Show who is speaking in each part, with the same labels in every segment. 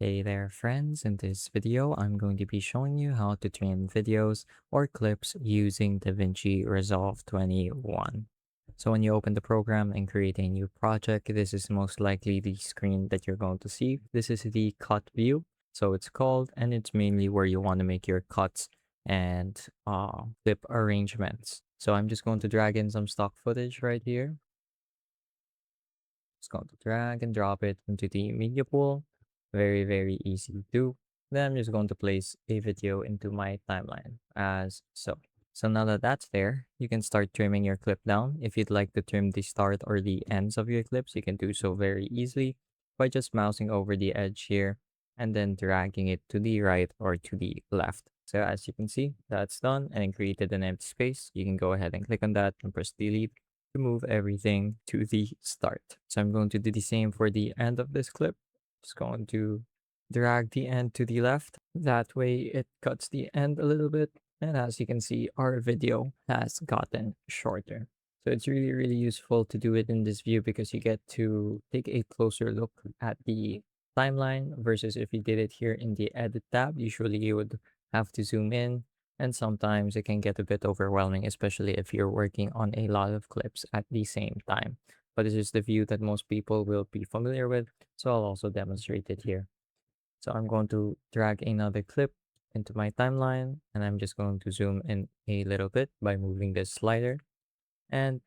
Speaker 1: Hey there friends, in this video I'm going to be showing you how to trim videos or clips using DaVinci Resolve 21. So when you open the program and create a new project, this is most likely the screen that you're going to see. This is the cut view, so it's called, and it's mainly where you want to make your cuts and clip arrangements. So I'm just going to drag in some stock footage right here. Just going to drag and drop it into the media pool. Very, very easy to do. Then I'm just going to place a video into my timeline as so. So now that that's there, you can start trimming your clip down. If you'd like to trim the start or the ends of your clips, you can do so very easily by just mousing over the edge here and then dragging it to the right or to the left. So as you can see, that's done and it created an empty space. You can go ahead and click on that and press delete to move everything to the start. So I'm going to do the same for the end of this clip. Just going to drag the end to the left. That way it cuts the end a little bit. And as you can see, our video has gotten shorter. So it's really, really useful to do it in this view because you get to take a closer look at the timeline versus if you did it here in the edit tab. Usually you would have to zoom in and sometimes it can get a bit overwhelming, especially if you're working on a lot of clips at the same time. But this is the view that most people will be familiar with, so I'll also demonstrate it here. So I'm going to drag another clip into my timeline, and I'm just going to zoom in a little bit by moving this slider. And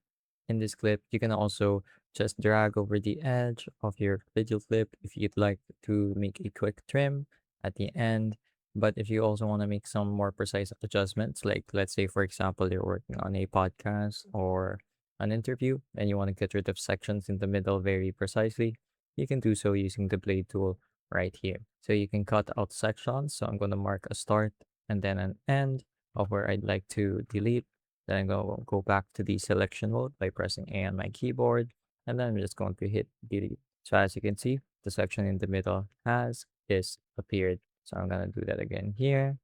Speaker 1: in this clip, you can also just drag over the edge of your video clip if you'd like to make a quick trim at the end. But if you also want to make some more precise adjustments, like let's say, for example, you're working on a podcast or an interview and you want to get rid of sections in the middle very precisely, you can do so using the blade tool right here. So you can cut out sections. So I'm going to mark a start and then an end of where I'd like to delete. Then I'm going to go back to the selection mode by pressing A on my keyboard. And then I'm just going to hit delete. So as you can see, the section in the middle has disappeared. So I'm going to do that again here.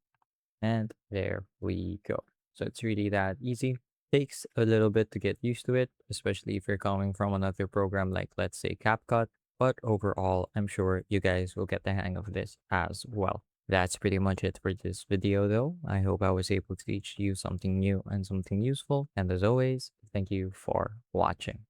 Speaker 1: And there we go. So it's really that easy. Takes a little bit to get used to it, especially if you're coming from another program like, let's say, CapCut. But overall, I'm sure you guys will get the hang of this as well. That's pretty much it for this video though. I hope I was able to teach you something new and something useful. And as always, thank you for watching.